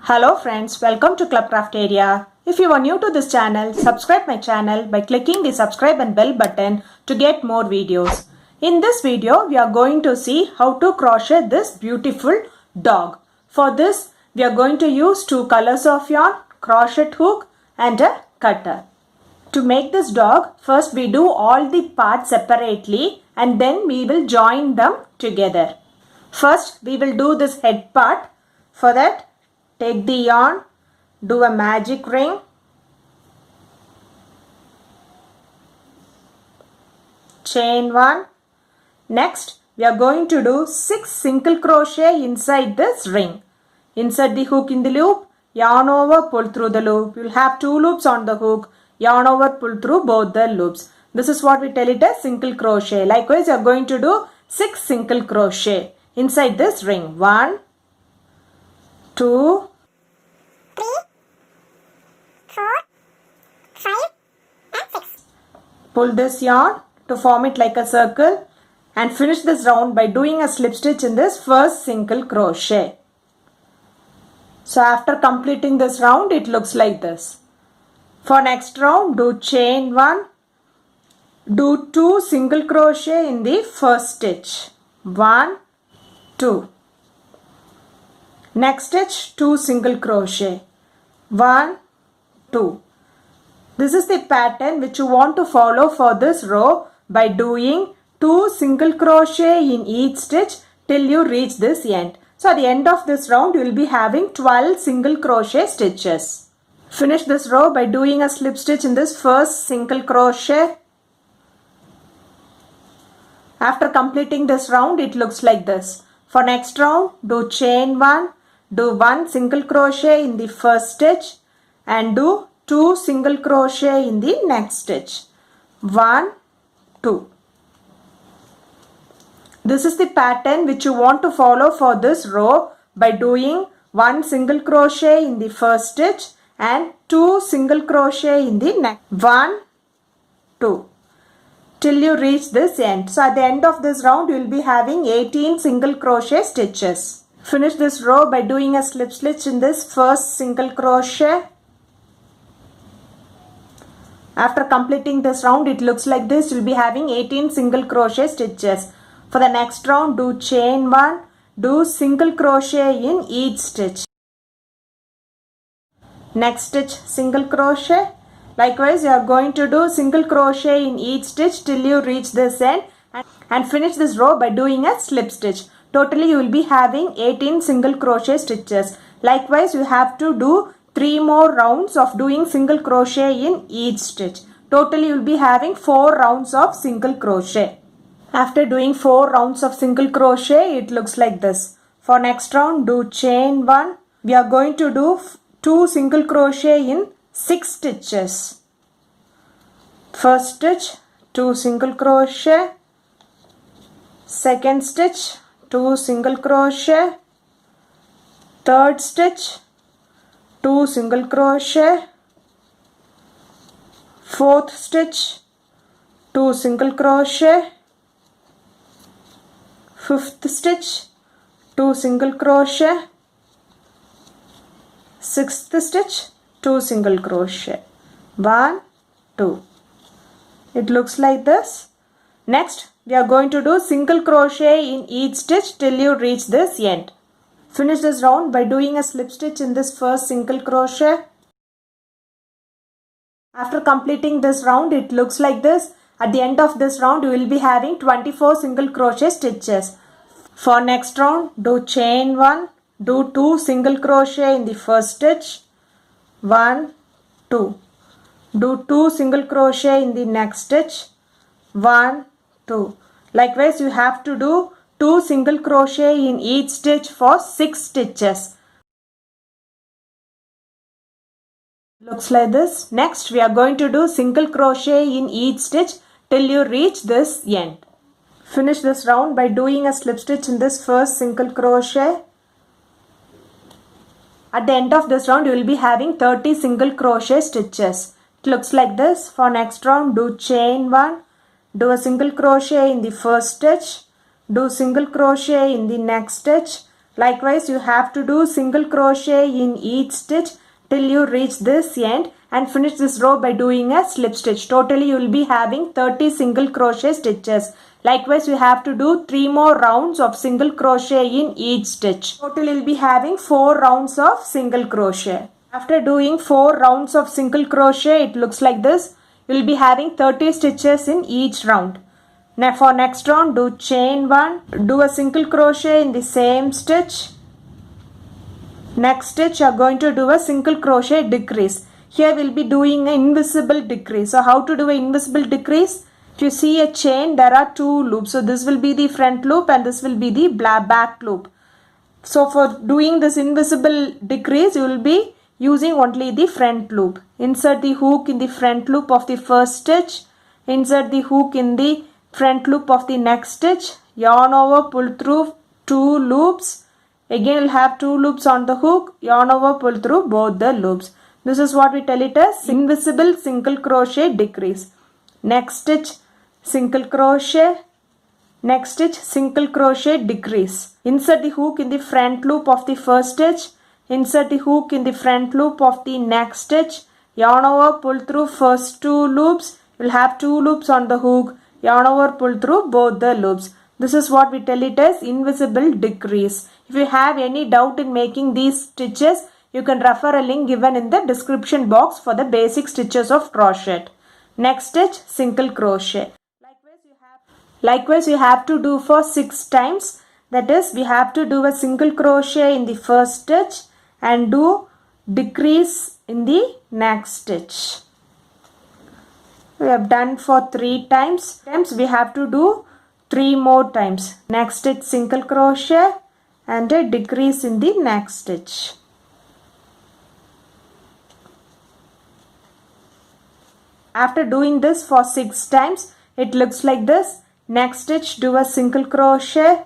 Hello friends, welcome to Clubcraft area. If you are new to this channel, subscribe my channel by clicking the subscribe and bell button to get more videos. In this video, we are going to see how to crochet this beautiful dog. For this, we are going to use two colors of yarn, crochet hook and a cutter. To make this dog, first we do all the parts separately and then we will join them together. First, we will do this head part. For that, take the yarn, do a magic ring, chain 1. Next, we are going to do 6 single crochet inside this ring. Insert the hook in the loop, yarn over, pull through the loop. You will have 2 loops on the hook, yarn over, pull through both the loops. This is what we tell it as single crochet. Likewise, you are going to do 6 single crochet inside this ring. 1, 2, 3, 4, 5 and 6. Pull this yarn to form it like a circle and finish this round by doing a slip stitch in this first single crochet. So after completing this round, it looks like this. For next round, do chain 1, do 2 single crochet in the first stitch. 1, 2. Next stitch, 2 single crochet. 1, 2. This is the pattern which you want to follow for this row by doing 2 single crochet in each stitch till you reach this end. So at the end of this round, you will be having 12 single crochet stitches. Finish this row by doing a slip stitch in this first single crochet. After completing this round, it looks like this. For next round, do chain 1. Do 1 single crochet in the first stitch and do 2 single crochet in the next stitch. 1, 2. This is the pattern which you want to follow for this row by doing 1 single crochet in the first stitch and 2 single crochet in the next. 1, 2. Till you reach this end. So at the end of this round, you will be having 18 single crochet stitches. Finish this row by doing a slip stitch in this first single crochet. After completing this round, it looks like this. You will be having 18 single crochet stitches. For the next round, do chain 1, do single crochet in each stitch. Next stitch, single crochet. Likewise, you are going to do single crochet in each stitch till you reach this end and finish this row by doing a slip stitch. Totally, you will be having 18 single crochet stitches. Likewise, you have to do 3 more rounds of doing single crochet in each stitch. Totally, you will be having 4 rounds of single crochet. After doing 4 rounds of single crochet, it looks like this. For next round, do chain 1. We are going to do 2 single crochet in 6 stitches. First stitch, 2 single crochet. Second stitch, 2 single crochet. Third stitch, 2 single crochet. Fourth stitch, 2 single crochet. Fifth stitch, 2 single crochet. Sixth stitch, 2 single crochet. 1, 2. It looks like this. Next, we are going to do single crochet in each stitch till you reach this end. Finish this round by doing a slip stitch in this first single crochet. After completing this round, it looks like this. At the end of this round, you will be having 24 single crochet stitches. For next round, do chain 1, do 2 single crochet in the first stitch. 1, 2. Do 2 single crochet in the next stitch. 1, 2. Likewise, you have to do 2 single crochet in each stitch for 6 stitches. Looks like this. Next, we are going to do single crochet in each stitch till you reach this end. Finish this round by doing a slip stitch in this first single crochet. At the end of this round, you will be having 30 single crochet stitches. It looks like this. For next round, do chain 1, do a single crochet in the first stitch, do single crochet in the next stitch Likewise, you have to do single crochet in each stitch till you reach this end and finish this row by doing a slip stitch. Totally you will be having 30 single crochet stitches. Likewise, you have to do 3 more rounds of single crochet in each stitch. Total you will be having 4 rounds of single crochet. After doing 4 rounds of single crochet, it looks like this. You will be having 30 stitches in each round. Now for next round, do chain 1, do a single crochet in the same stitch. Next stitch you are going to do a single crochet decrease. Here we will be doing an invisible decrease. So how to do an invisible decrease? If you see a chain, there are 2 loops. So this will be the front loop and this will be the back loop. So for doing this invisible decrease, you will be using only the front loop. Insert the hook in the front loop of the first stitch. Insert the hook in the front loop of the next stitch. Yarn over, pull through 2 loops. Again you'll have 2 loops on the hook. Yarn over, pull through both the loops. This is what we tell it as invisible single crochet decrease. Next stitch, single crochet. Next stitch, single crochet decrease. Insert the hook in the front loop of the first stitch. Insert the hook in the front loop of the next stitch. Yarn over, pull through first 2 loops. You'll have 2 loops on the hook. Yarn over, pull through both the loops. This is what we tell it as invisible decrease. If you have any doubt in making these stitches, you can refer a link given in the description box for the basic stitches of crochet. Next stitch, single crochet. Likewise, you have to do for 6 times. That is, we have to do a single crochet in the first stitch and do decrease in the next stitch. We have done for 3 times. We have to do 3 more times. Next stitch, single crochet and a decrease in the next stitch. After doing this for 6 times, it looks like this. Next stitch, do a single crochet.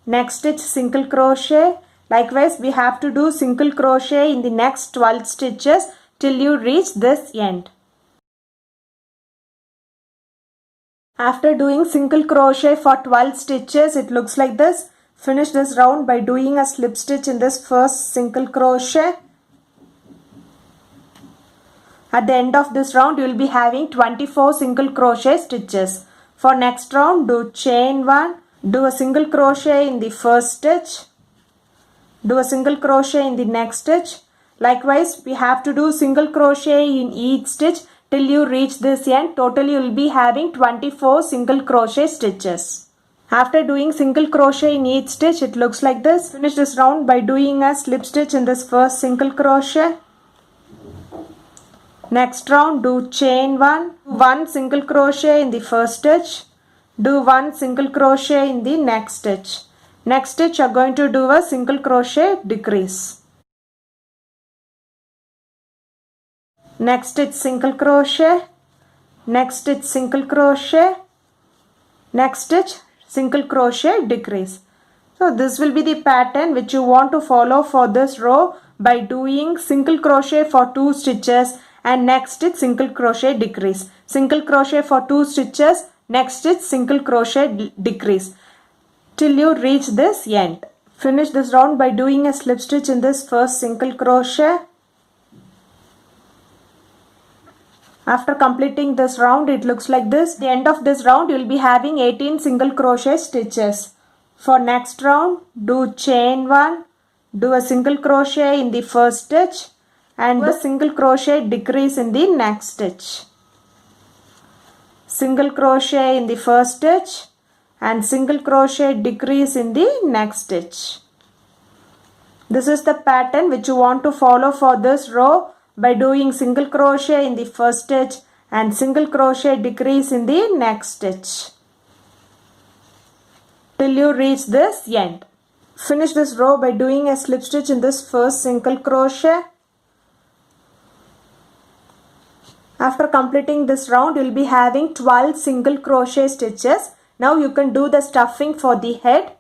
Next stitch, single crochet. Likewise, we have to do single crochet in the next 12 stitches till you reach this end. After doing single crochet for 12 stitches, it looks like this. Finish this round by doing a slip stitch in this first single crochet. At the end of this round, you will be having 24 single crochet stitches. For next round, do chain 1, do a single crochet in the first stitch, do a single crochet in the next stitch. Likewise, we have to do single crochet in each stitch till you reach this end. Totally, you will be having 24 single crochet stitches. After doing single crochet in each stitch, it looks like this. Finish this round by doing a slip stitch in this first single crochet. Next round, do chain 1, 1 single crochet in the first stitch, do 1 single crochet in the next stitch. Next stitch, you are going to do a single crochet decrease. Next stitch, single crochet. Next stitch, single crochet. Next stitch, single crochet decrease. So this will be the pattern which you want to follow for this row by doing single crochet for 2 stitches and next stitch single crochet decrease. Single crochet for 2 stitches, next stitch single crochet decrease till you reach this end. Finish this round by doing a slip stitch in this first single crochet. After completing this round, it looks like this. At the end of this round, you will be having 18 single crochet stitches. For next round, do chain 1, do a single crochet in the first stitch and do a single crochet decrease in the next stitch. Single crochet in the first stitch and single crochet decrease in the next stitch. This is the pattern which you want to follow for this row by doing single crochet in the first stitch and single crochet decrease in the next stitch till you reach this end. Finish this row by doing a slip stitch in this first single crochet. After completing this round, you will be having 12 single crochet stitches. Now you can do the stuffing for the head.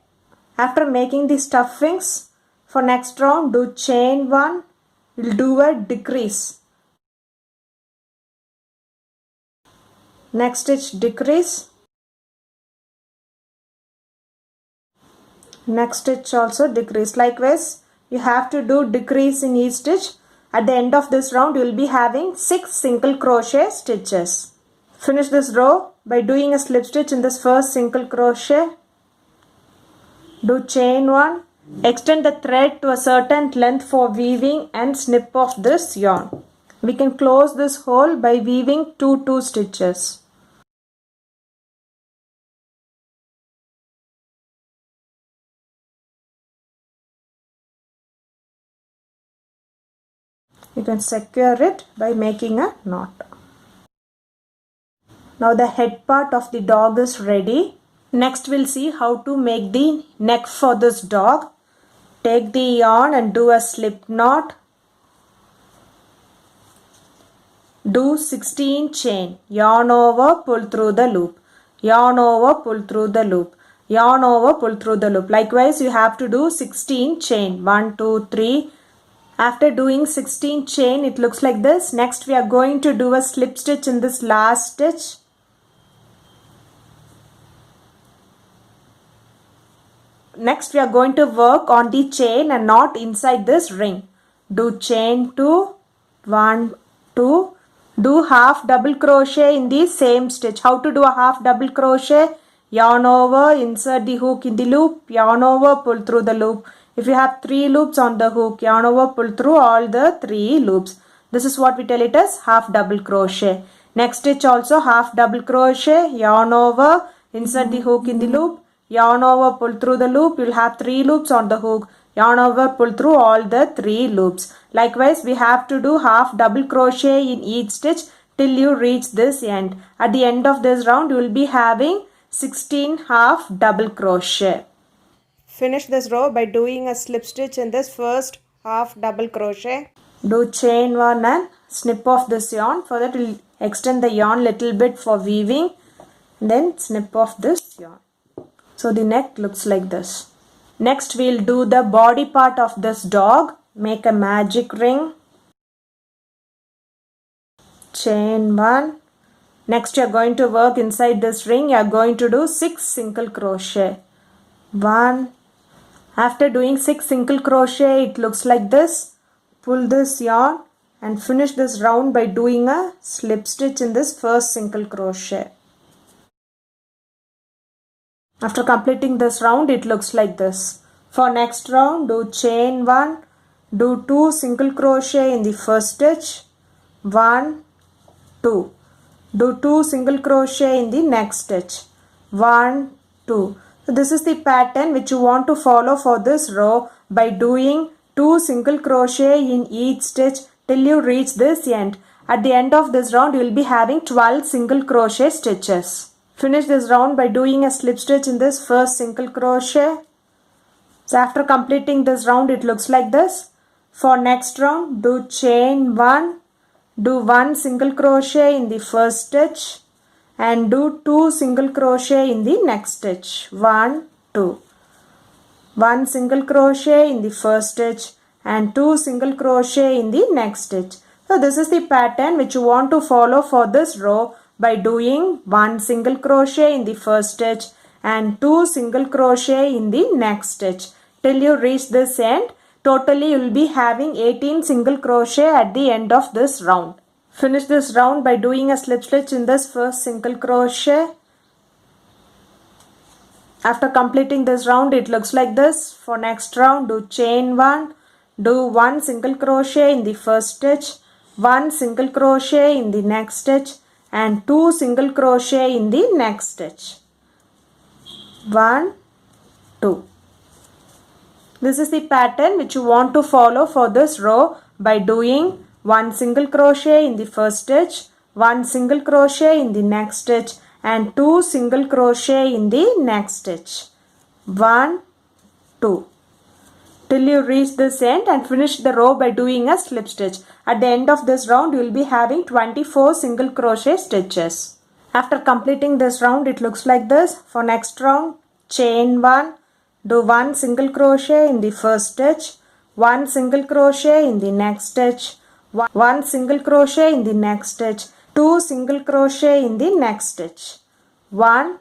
After making the stuffings, for next round, do chain 1, you will do a decrease. Next stitch decrease. Next stitch also decrease. Likewise, you have to do decrease in each stitch. At the end of this round, you will be having 6 single crochet stitches. Finish this row by doing a slip stitch in this first single crochet. Do chain 1. Extend the thread to a certain length for weaving and snip off this yarn. We can close this hole by weaving 2 stitches. You can secure it by making a knot. Now the head part of the dog is ready. Next we'll see how to make the neck for this dog. Take the yarn and do a slip knot. Do 16 chain. Yarn over, pull through the loop. Yarn over, pull through the loop. Yarn over, pull through the loop. Likewise, you have to do 16 chain. 1, 2, 3. After doing 16 chain, it looks like this. Next, we are going to do a slip stitch in this last stitch. Next, we are going to work on the chain and knot inside this ring. Do chain 2, 1, 2. Do half double crochet in the same stitch. How to do a half double crochet? Yarn over, insert the hook in the loop, yarn over, pull through the loop. If you have 3 loops on the hook, yarn over, pull through all the 3 loops. This is what we tell it as half double crochet. Next stitch also half double crochet, yarn over, insert the hook in the loop, yarn over, pull through the loop. You'll have 3 loops on the hook. Yarn over, pull through all the 3 loops. Likewise, we have to do half double crochet in each stitch till you reach this end. At the end of this round, you will be having 16 half double crochet. Finish this row by doing a slip stitch in this first half double crochet. Do chain 1 and snip off this yarn. For that, we'll extend the yarn little bit for weaving. Then snip off this yarn. So the neck looks like this. Next, we'll do the body part of this dog. Make a magic ring. Chain 1. Next, you are going to work inside this ring. You are going to do 6 single crochet. 1. After doing 6 single crochet, it looks like this. Pull this yarn and finish this round by doing a slip stitch in this first single crochet. After completing this round, it looks like this. For next round, do chain 1, do 2 single crochet in the first stitch, 1, 2. Do 2 single crochet in the next stitch, 1, 2. So this is the pattern which you want to follow for this row by doing 2 single crochet in each stitch till you reach this end. At the end of this round, you will be having 12 single crochet stitches. Finish this round by doing a slip stitch in this first single crochet. So after completing this round, it looks like this. For next round, do chain 1, do 1 single crochet in the first stitch and do 2 single crochet in the next stitch. 1, 2. 1 single crochet in the first stitch and 2 single crochet in the next stitch. So this is the pattern which you want to follow for this row by doing 1 single crochet in the first stitch and 2 single crochet in the next stitch till you reach this end. Totally, you will be having 18 single crochet at the end of this round. Finish this round by doing a slip stitch in this first single crochet. After completing this round, it looks like this. For next round, do chain 1, do 1 single crochet in the first stitch, 1 single crochet in the next stitch and 2 single crochet in the next stitch. 1, 2. This is the pattern which you want to follow for this row by doing 1 single crochet in the first stitch, 1 single crochet in the next stitch and 2 single crochet in the next stitch. 1, 2. Till you reach this end and finish the row by doing a slip stitch. At the end of this round, you will be having 24 single crochet stitches. After completing this round, it looks like this. For next round, chain 1, do 1 single crochet in the first stitch, 1 single crochet in the next stitch, 1 single crochet in the next stitch, 2 single crochet in the next stitch. 1,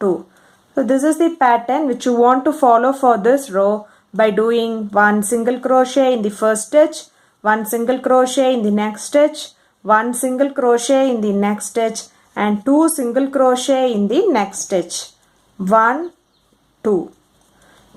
2. So this is the pattern which you want to follow for this row by doing 1 single crochet in the first stitch, 1 single crochet in the next stitch, 1 single crochet in the next stitch and 2 single crochet in the next stitch. 1, 2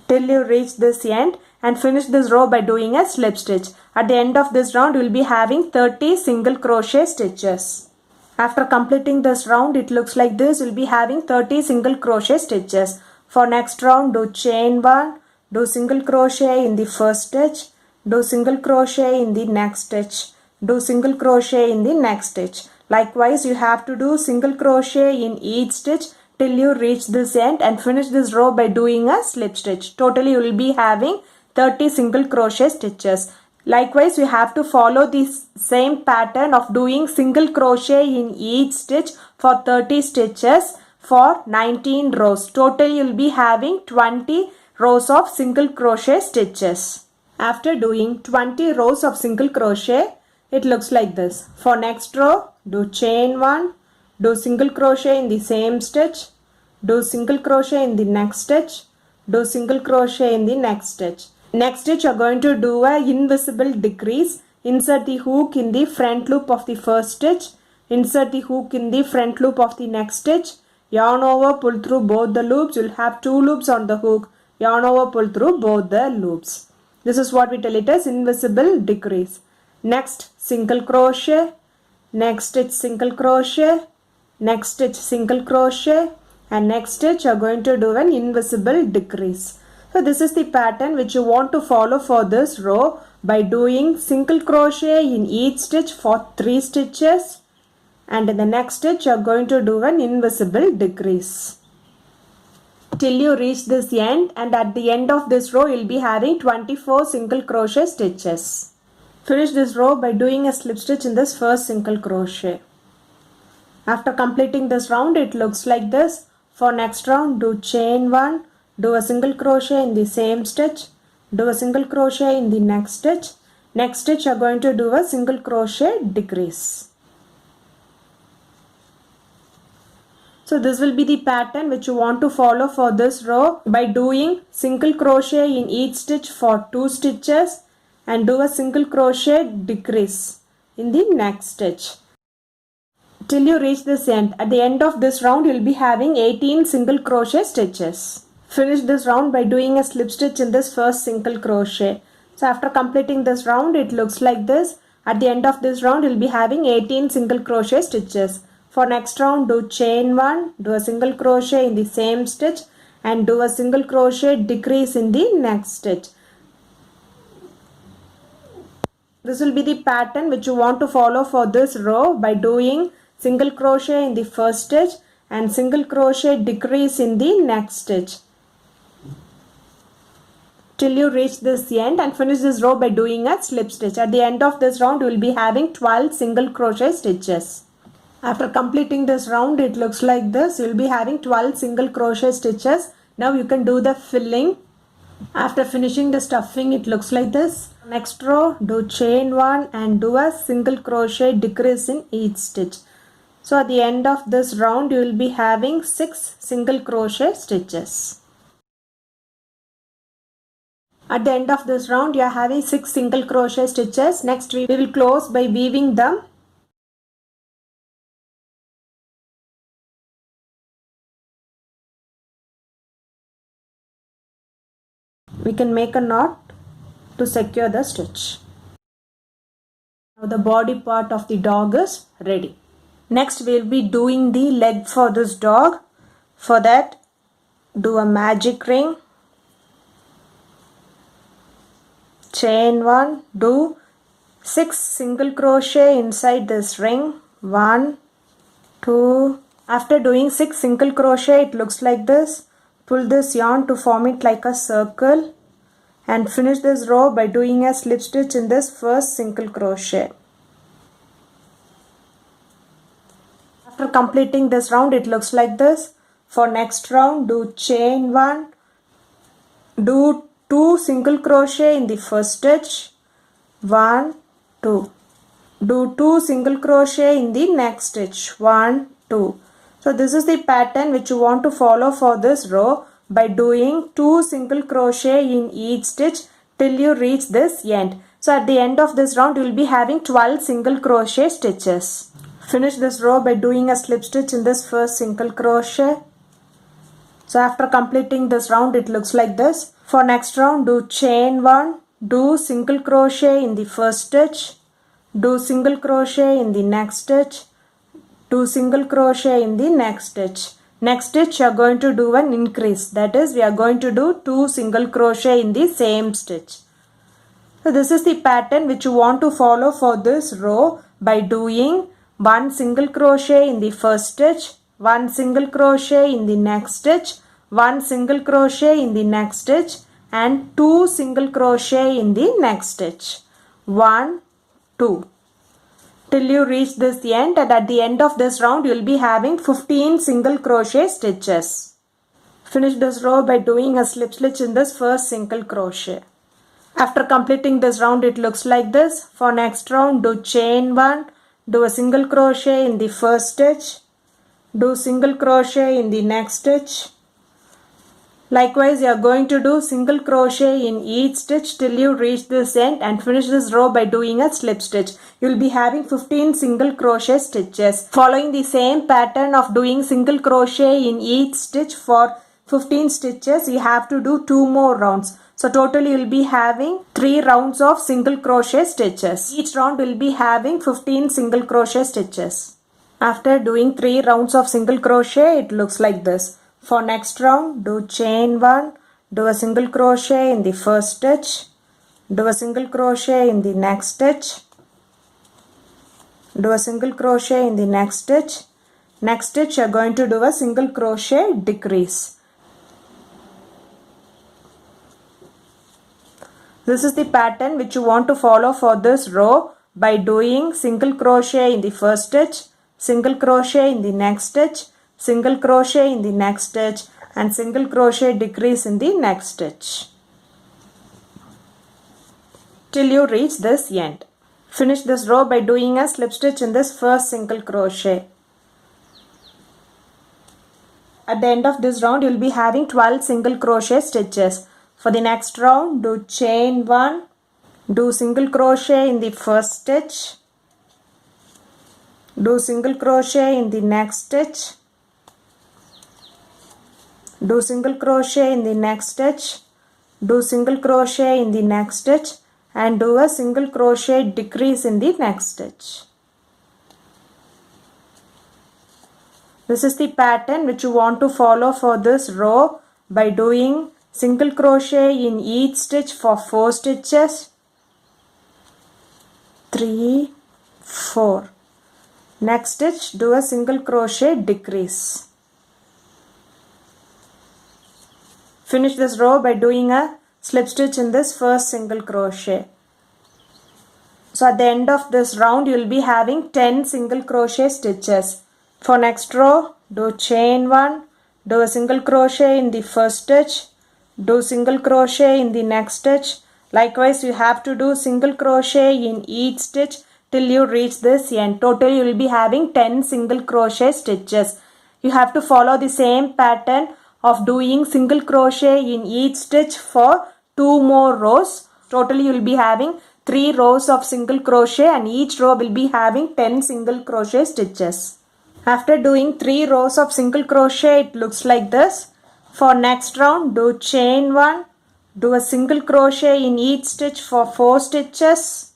till you reach this end and finish this row by doing a slip stitch. At the end of this round you will be having 30 single crochet stitches. After completing this round it looks like this. You will be having 30 single crochet stitches. For next round do chain 1, do single crochet in the first stitch, do single crochet in the next stitch, do single crochet in the next stitch. Likewise you have to do single crochet in each stitch till you reach this end and finish this row by doing a slip stitch. Totally you will be having 30 single crochet stitches. Likewise you have to follow this same pattern of doing single crochet in each stitch for 30 stitches for 19 rows. Totally you will be having 20 rows of single crochet stitches. After doing 20 rows of single crochet, it looks like this. For next row, do chain 1, do single crochet in the same stitch, do single crochet in the next stitch, do single crochet in the next stitch. Next stitch you are going to do a invisible decrease. Insert the hook in the front loop of the first stitch, insert the hook in the front loop of the next stitch, yarn over, pull through both the loops. You will have 2 loops on the hook, yarn over, pull through both the loops. This is what we tell it as invisible decrease. Next single crochet, next stitch single crochet, next stitch single crochet and next stitch you are going to do an invisible decrease. So this is the pattern which you want to follow for this row by doing single crochet in each stitch for 3 stitches and in the next stitch you are going to do an invisible decrease till you reach this end, and at the end of this row you will be having 24 single crochet stitches. Finish this row by doing a slip stitch in this first single crochet. After completing this round it looks like this. For next round do chain 1, do a single crochet in the same stitch, do a single crochet in the next stitch. Next stitch you are going to do a single crochet decrease. So this will be the pattern which you want to follow for this row by doing single crochet in each stitch for 2 stitches and do a single crochet decrease in the next stitch till you reach this end. At the end of this round you will be having 18 single crochet stitches. Finish this round by doing a slip stitch in this first single crochet. So after completing this round it looks like this. At the end of this round you will be having 18 single crochet stitches. For next round do chain 1, do a single crochet in the same stitch and do a single crochet decrease in the next stitch. This will be the pattern which you want to follow for this row by doing single crochet in the first stitch and single crochet decrease in the next stitch till you reach this end and finish this row by doing a slip stitch. At the end of this round you will be having 12 single crochet stitches. After completing this round it looks like this. You will be having 12 single crochet stitches. Now you can do the filling. After finishing the stuffing it looks like this. Next row do chain 1 and do a single crochet decrease in each stitch. So at the end of this round you will be having 6 single crochet stitches. At the end of this round you are having 6 single crochet stitches. Next we will close by weaving them. We can make a knot to secure the stitch. Now the body part of the dog is ready. Next we will be doing the leg for this dog. For that do a magic ring, chain 1, do 6 single crochet inside this ring. 1, 2. After doing 6 single crochet it looks like this. Pull this yarn to form it like a circle and finish this row by doing a slip stitch in this first single crochet. After completing this round it looks like this. For next round do chain 1, do 2 single crochet in the first stitch, 1, 2. Do 2 single crochet in the next stitch, 1, 2. So this is the pattern which you want to follow for this row by doing 2 single crochet in each stitch till you reach this end. So at the end of this round you will be having 12 single crochet stitches. Finish this row by doing a slip stitch in this first single crochet. So after completing this round it looks like this. For next round do chain 1, do single crochet in the first stitch, do single crochet in the next stitch, do single crochet in the next stitch. Next stitch you are going to do an increase, that is we are going to do 2 single crochet in the same stitch. So this is the pattern which you want to follow for this row by doing 1 single crochet in the first stitch, 1 single crochet in the next stitch, 1 single crochet in the next stitch and 2 single crochet in the next stitch. 1, 2 till you reach this end, and at the end of this round you will be having 15 single crochet stitches. Finish this row by doing a slip stitch in this first single crochet. After completing this round it looks like this. For next round do chain 1, do a single crochet in the first stitch, do single crochet in the next stitch. Likewise you are going to do single crochet in each stitch till you reach this end and finish this row by doing a slip stitch. You will be having 15 single crochet stitches. Following the same pattern of doing single crochet in each stitch for 15 stitches, you have to do 2 more rounds. So totally you will be having 3 rounds of single crochet stitches. Each round will be having 15 single crochet stitches. After doing 3 rounds of single crochet it looks like this. For next round do chain 1, do a single crochet in the first stitch, do a single crochet in the next stitch, do a single crochet in the next stitch. Next stitch you are going to do a single crochet decrease. This is the pattern which you want to follow for this row by doing single crochet in the first stitch, single crochet in the next stitch, single crochet in the next stitch and single crochet decrease in the next stitch till you reach this end. Finish this row by doing a slip stitch in this first single crochet. At the end of this round you will be having 12 single crochet stitches. For the next round do chain 1, do single crochet in the first stitch, do single crochet in the next stitch, do single crochet in the next stitch, do single crochet in the next stitch and do a single crochet decrease in the next stitch. This is the pattern which you want to follow for this row by doing single crochet in each stitch for 4 stitches, 3, 4. Next stitch do a single crochet decrease. Finish this row by doing a slip stitch in this first single crochet. So at the end of this round you will be having 10 single crochet stitches. For next row do chain 1, do a single crochet in the first stitch, do single crochet in the next stitch. Likewise you have to do single crochet in each stitch till you reach this end. Total you will be having 10 single crochet stitches. You have to follow the same pattern of doing single crochet in each stitch for 2 more rows. Totally you will be having 3 rows of single crochet and each row will be having 10 single crochet stitches. After doing 3 rows of single crochet it looks like this. For next round do chain 1, do a single crochet in each stitch for 4 stitches.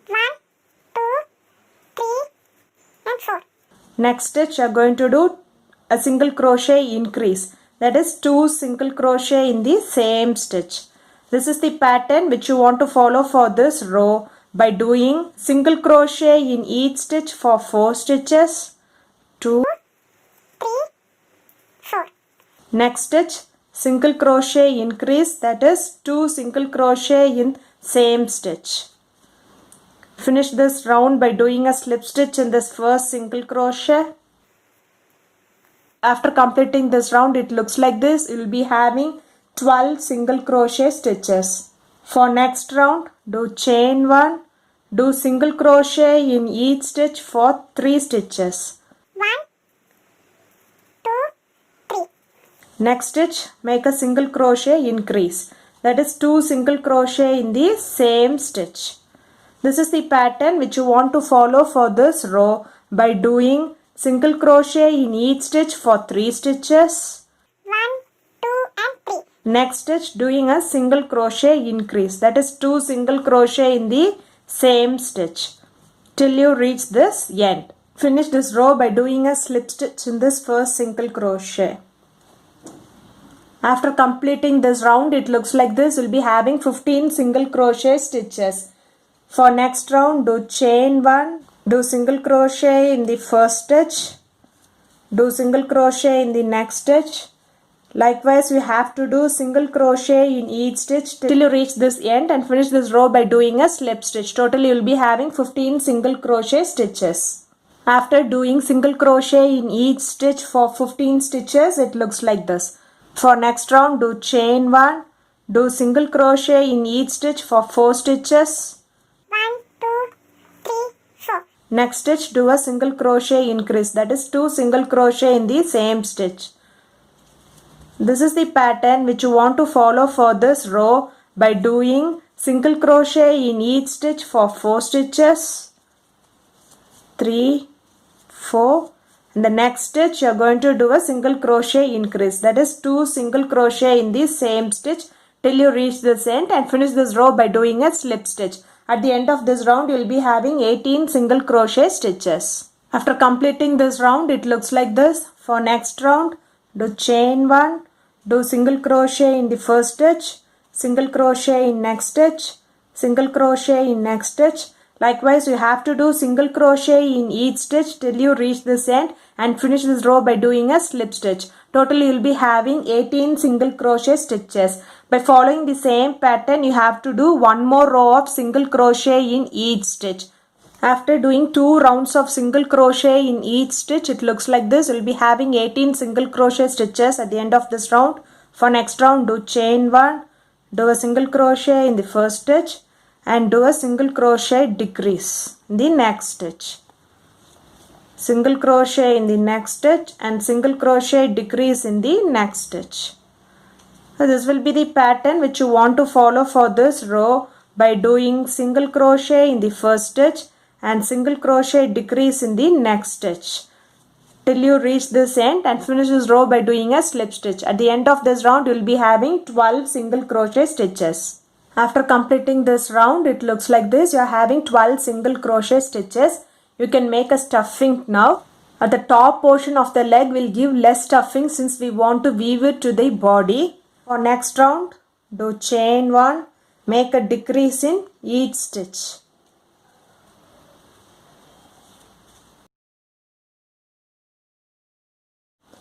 1, 2, 3 and 4. Next stitch you are going to do a single crochet increase, that is 2 single crochet in the same stitch. This is the pattern which you want to follow for this row by doing single crochet in each stitch for 4 stitches, 2, 3, 4. Next stitch single crochet increase, that is 2 single crochet in same stitch. Finish this round by doing a slip stitch in this first single crochet. After completing this round it looks like this. You will be having 12 single crochet stitches. For next round do chain 1, do single crochet in each stitch for 3 stitches. 1, Next stitch, make a single crochet increase, that is 2 single crochet in the same stitch. This is the pattern which you want to follow for this row by doing single crochet in each stitch for 3 stitches. 1, 2 and 3. Next stitch, doing a single crochet increase, that is 2 single crochet in the same stitch till you reach this end. Finish this row by doing a slip stitch in this first single crochet. After completing this round, it looks like this. You'll be having 15 single crochet stitches. For next round, do chain 1, do single crochet in the first stitch, do single crochet in the next stitch. Likewise, you have to do single crochet in each stitch till you reach this end and finish this row by doing a slip stitch. Totally, you will be having 15 single crochet stitches. After doing single crochet in each stitch for 15 stitches, it looks like this. For next round, do chain 1, do single crochet in each stitch for 4 stitches. 1, 2, 3, 4. Next stitch, do a single crochet increase, that is 2 single crochet in the same stitch. This is the pattern which you want to follow for this row by doing single crochet in each stitch for 4 stitches. 3, 4. In the next stitch, you are going to do a single crochet increase, that is 2 single crochet in the same stitch till you reach this end and finish this row by doing a slip stitch. At the end of this round, you will be having 18 single crochet stitches. After completing this round, it looks like this. For next round, do chain 1, do single crochet in the first stitch, single crochet in next stitch, single crochet in next stitch. Likewise, you have to do single crochet in each stitch till you reach this end and finish this row by doing a slip stitch. Totally, you will be having 18 single crochet stitches. By following the same pattern, you have to do one more row of single crochet in each stitch. After doing 2 rounds of single crochet in each stitch, it looks like this. You will be having 18 single crochet stitches at the end of this round. For next round, do chain 1, do a single crochet in the first stitch and do a single crochet decrease in the next stitch. Single crochet in the next stitch and single crochet decrease in the next stitch. So this will be the pattern which you want to follow for this row by doing single crochet in the first stitch and single crochet decrease in the next stitch till you reach this end and finish this row by doing a slip stitch. At the end of this round, you will be having 12 single crochet stitches. After completing this round, it looks like this. You are having 12 single crochet stitches. You can make a stuffing now. At the top portion of the leg will give less stuffing since we want to weave it to the body. For next round, do chain 1, make a decrease in each stitch.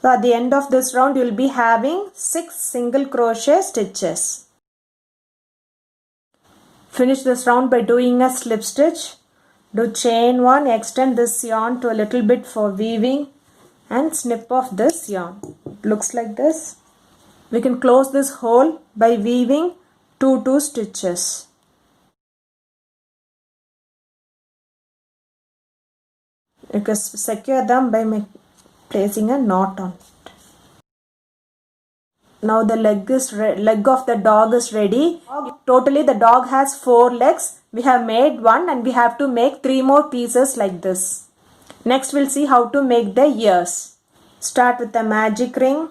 So at the end of this round, you will be having 6 single crochet stitches. Finish this round by doing a slip stitch. Do chain 1, extend this yarn to a little bit for weaving and snip off this yarn. It looks like this. We can close this hole by weaving 2 stitches. You can secure them by placing a knot on it. Now the leg of the dog is ready. Totally the dog has 4 legs. We have made 1 and we have to make 3 more pieces like this. Next we'll see how to make the ears. Start with the magic ring.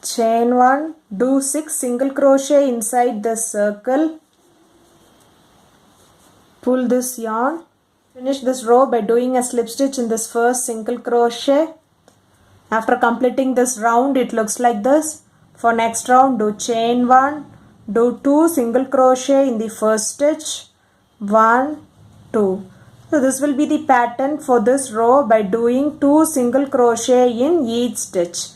Chain 1, do 6 single crochet inside the circle. Pull this yarn. Finish this row by doing a slip stitch in this first single crochet. After completing this round, it looks like this. For next round, do chain 1, do 2 single crochet in the first stitch. 1, 2. So this will be the pattern for this row by doing 2 single crochet in each stitch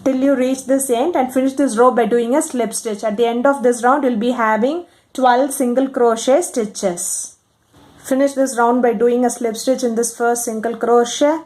till you reach this end and finish this row by doing a slip stitch. At the end of this round, you will be having 12 single crochet stitches. Finish this round by doing a slip stitch in this first single crochet.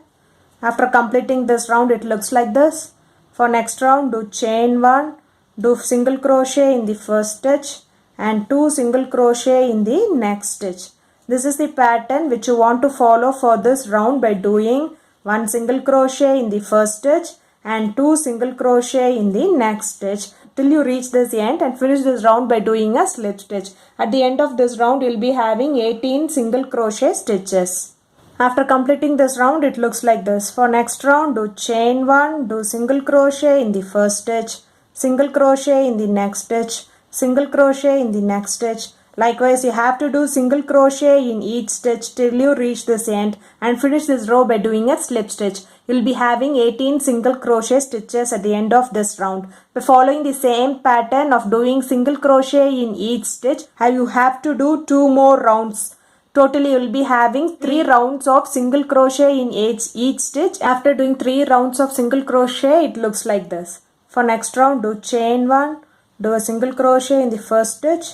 After completing this round, it looks like this. For next round, do chain 1, do single crochet in the first stitch and 2 single crochet in the next stitch. This is the pattern which you want to follow for this round by doing 1 single crochet in the first stitch and 2 single crochet in the next stitch till you reach this end, and finish this round by doing a slip stitch. At the end of this round, you will be having 18 single crochet stitches. After completing this round, it looks like this. For next round, do chain 1, do single crochet in the first stitch, single crochet in the next stitch, single crochet in the next stitch. Likewise, you have to do single crochet in each stitch till you reach this end, and finish this row by doing a slip stitch. You will be having 18 single crochet stitches at the end of this round. By following the same pattern of doing single crochet in each stitch, you have to do 2 more rounds. Totally, you will be having 3 rounds of single crochet in each stitch. After doing 3 rounds of single crochet, it looks like this. For next round, do chain 1, do a single crochet in the first stitch,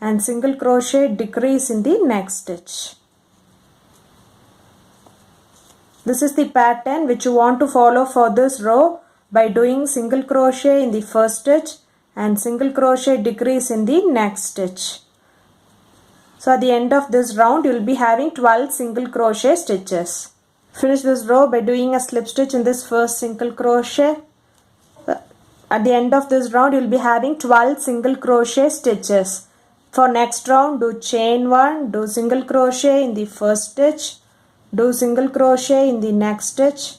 and single crochet decrease in the next stitch. This is the pattern which you want to follow for this row by doing single crochet in the first stitch and single crochet decrease in the next stitch. So at the end of this round, you will be having 12 single crochet stitches. Finish this row by doing a slip stitch in this first single crochet. At the end of this round, you will be having 12 single crochet stitches. For next round, do chain 1, do single crochet in the first stitch, do single crochet in the next stitch.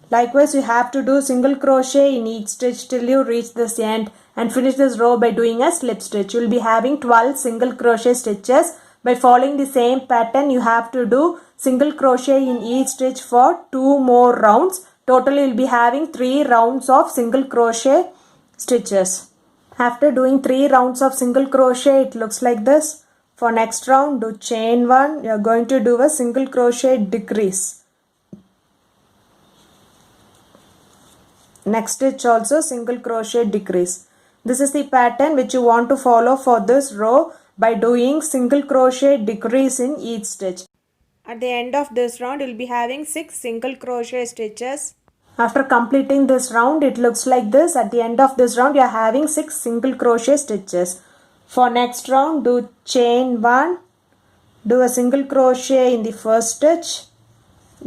Likewise, you have to do single crochet in each stitch till you reach this end, and finish this row by doing a slip stitch. You will be having 12 single crochet stitches. By following the same pattern, you have to do single crochet in each stitch for 2 more rounds. Totally, you will be having 3 rounds of single crochet stitches. After doing 3 rounds of single crochet, it looks like this. For next round, do chain 1. You are going to do a single crochet decrease. Next stitch also single crochet decrease. This is the pattern which you want to follow for this row by doing single crochet decrease in each stitch. At the end of this round, you will be having 6 single crochet stitches. After completing this round, it looks like this. At the end of this round, you are having 6 single crochet stitches. For next round, do chain 1, do a single crochet in the first stitch,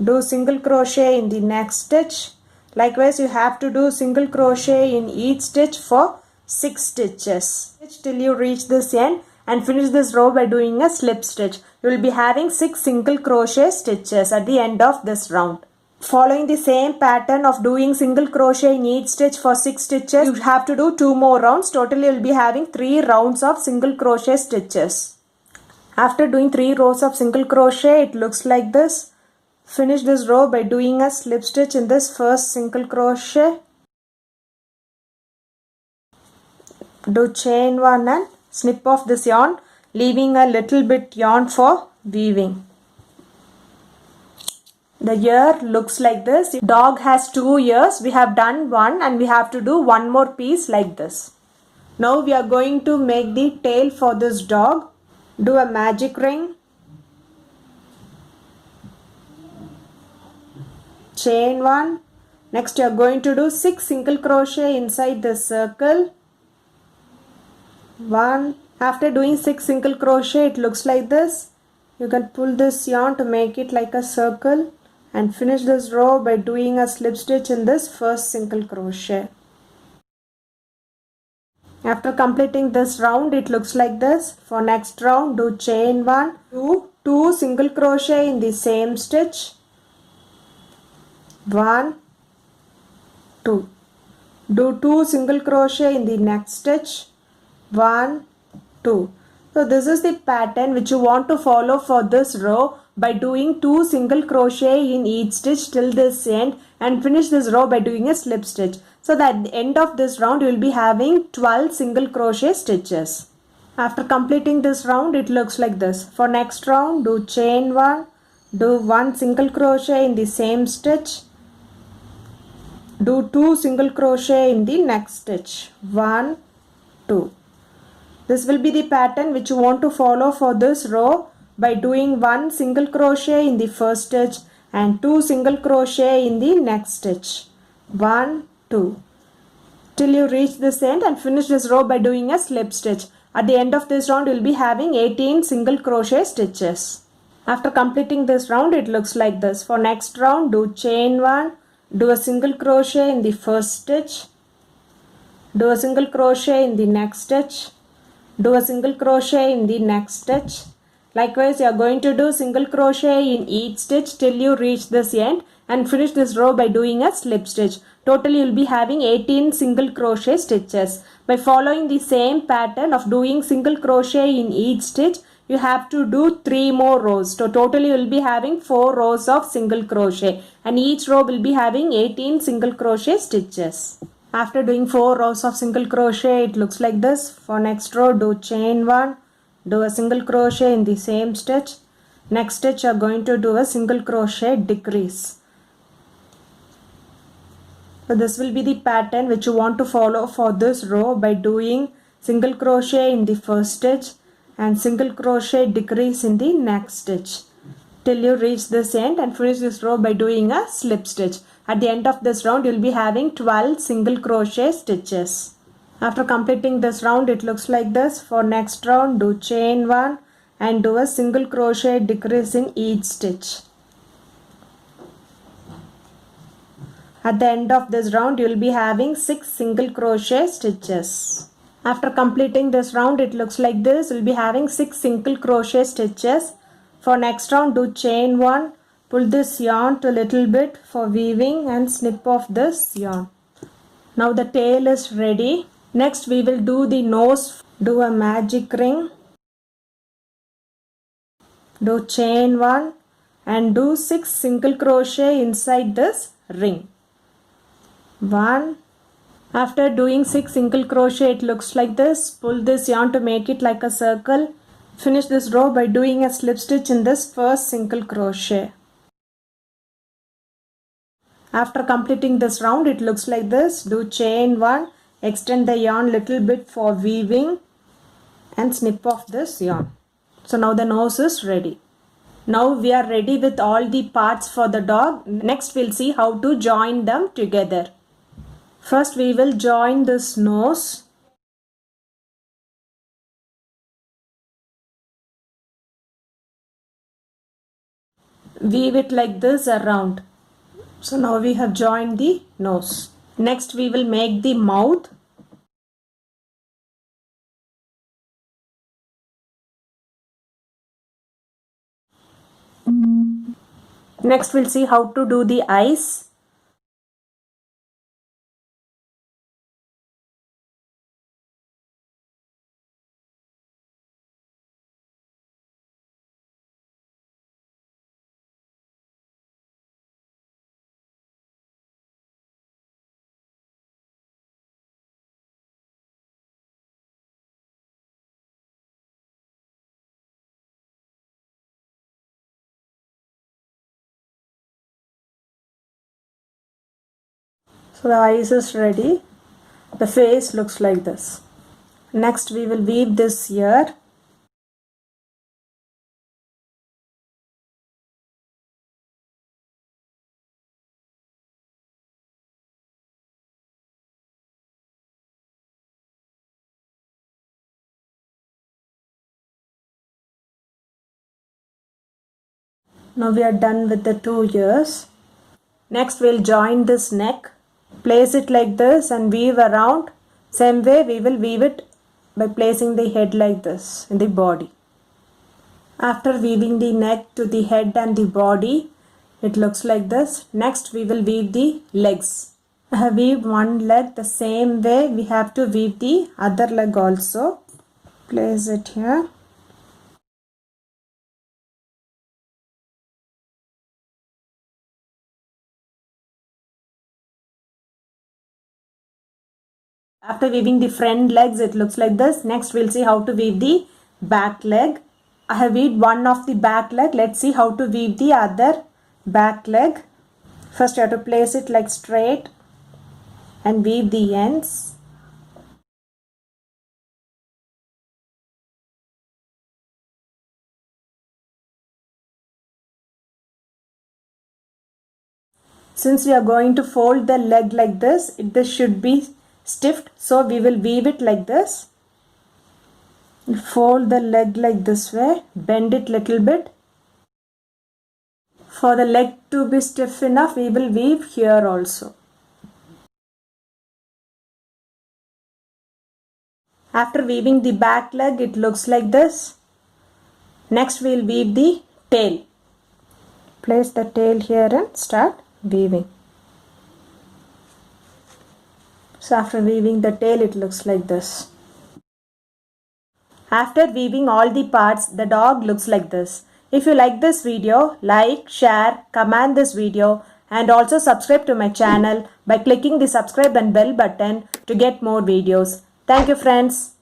do single crochet in the next stitch. Likewise, you have to do single crochet in each stitch for 6 stitches till you reach this end, and finish this row by doing a slip stitch. You will be having 6 single crochet stitches at the end of this round. Following the same pattern of doing single crochet in each stitch for 6 stitches, you have to do 2 more rounds. Totally, you will be having 3 rounds of single crochet stitches. After doing 3 rows of single crochet, it looks like this. Finish this row by doing a slip stitch in this first single crochet. Do chain 1 and snip off this yarn, leaving a little bit yarn for weaving. The ear looks like this. Dog has 2 ears. We have done one and we have to do one more piece like this. Now we are going to make the tail for this dog. Do a magic ring, chain 1. Next you are going to do 6 single crochet inside the circle. 1. After doing 6 single crochet, it looks like this. You can pull this yarn to make it like a circle, and finish this row by doing a slip stitch in this first single crochet. After completing this round, it looks like this. For next round, do chain 1, do 2 single crochet in the same stitch. 1, 2. Do 2 single crochet in the next stitch. 1, 2. So this is the pattern which you want to follow for this row by doing 2 single crochet in each stitch till this end, and finish this row by doing a slip stitch. So that at the end of this round, you will be having 12 single crochet stitches. After completing this round, it looks like this. For next round, do chain 1, do 1 single crochet in the same stitch, do 2 single crochet in the next stitch. 1, 2. This will be the pattern which you want to follow for this row by doing 1 single crochet in the first stitch and 2 single crochet in the next stitch. 1, 2. Till you reach this end, and finish this row by doing a slip stitch. At the end of this round, you will be having 18 single crochet stitches. After completing this round, it looks like this. For next round, do chain 1, do a single crochet in the first stitch, do a single crochet in the next stitch, do a single crochet in the next stitch. Likewise, you are going to do single crochet in each stitch till you reach this end and finish this row by doing a slip stitch. Totally, you will be having 18 single crochet stitches. By following the same pattern of doing single crochet in each stitch, you have to do 3 more rows. So totally you will be having 4 rows of single crochet and each row will be having 18 single crochet stitches. After doing 4 rows of single crochet, it looks like this. For next row, do chain 1, do a single crochet in the same stitch. Next stitch, you are going to do a single crochet decrease. So this will be the pattern which you want to follow for this row by doing single crochet in the first stitch and single crochet decrease in the next stitch till you reach this end and finish this row by doing a slip stitch. At the end of this round, you will be having 12 single crochet stitches. After completing this round, it looks like this. For next round, do chain 1 and do a single crochet decrease in each stitch. At the end of this round, you will be having 6 single crochet stitches. After completing this round, it looks like this. You will be having 6 single crochet stitches. For next round, do chain 1, pull this yarn to a little bit for weaving and snip off this yarn. Now the tail is ready. Next we will do the nose. Do a magic ring, do chain 1 and do 6 single crochet inside this ring. 1. After doing 6 single crochet, it looks like this. Pull this yarn to make it like a circle. Finish this row by doing a slip stitch in this first single crochet. After completing this round, it looks like this. Do chain 1, extend the yarn little bit for weaving and snip off this yarn. So now the nose is ready. Now we are ready with all the parts for the dog. Next we'll see how to join them together. First we will join this nose. Weave it like this around. So now we have joined the nose. Next we will make the mouth. Next we'll see how to do the eyes. So the eyes is ready. The face looks like this. Next we will weave this ear. Now we are done with the 2 ears. Next we'll join this neck. Place it like this and weave around. Same way we will weave it by placing the head like this in the body. After weaving the neck to the head and the body, it looks like this. Next we will weave the legs. I have weaved one leg the same way we have to weave the other leg also. Place it here. After weaving the front legs, it looks like this. Next we'll see how to weave the back leg. I have weaved one of the back leg. Let's see how to weave the other back leg. First you have to place it like straight and weave the ends. Since we are going to fold the leg like this, this should be stiff, so we will weave it like this. Fold the leg like this way, bend it little bit For the leg to be stiff enough, we will weave here also. After weaving the back leg, it looks like this. Next we will weave the tail. Place the tail here and start weaving. So after weaving the tail, it looks like this. After weaving all the parts, the dog looks like this. If you like this video, like, share, comment this video and also subscribe to my channel by clicking the subscribe and bell button to get more videos. Thank you friends.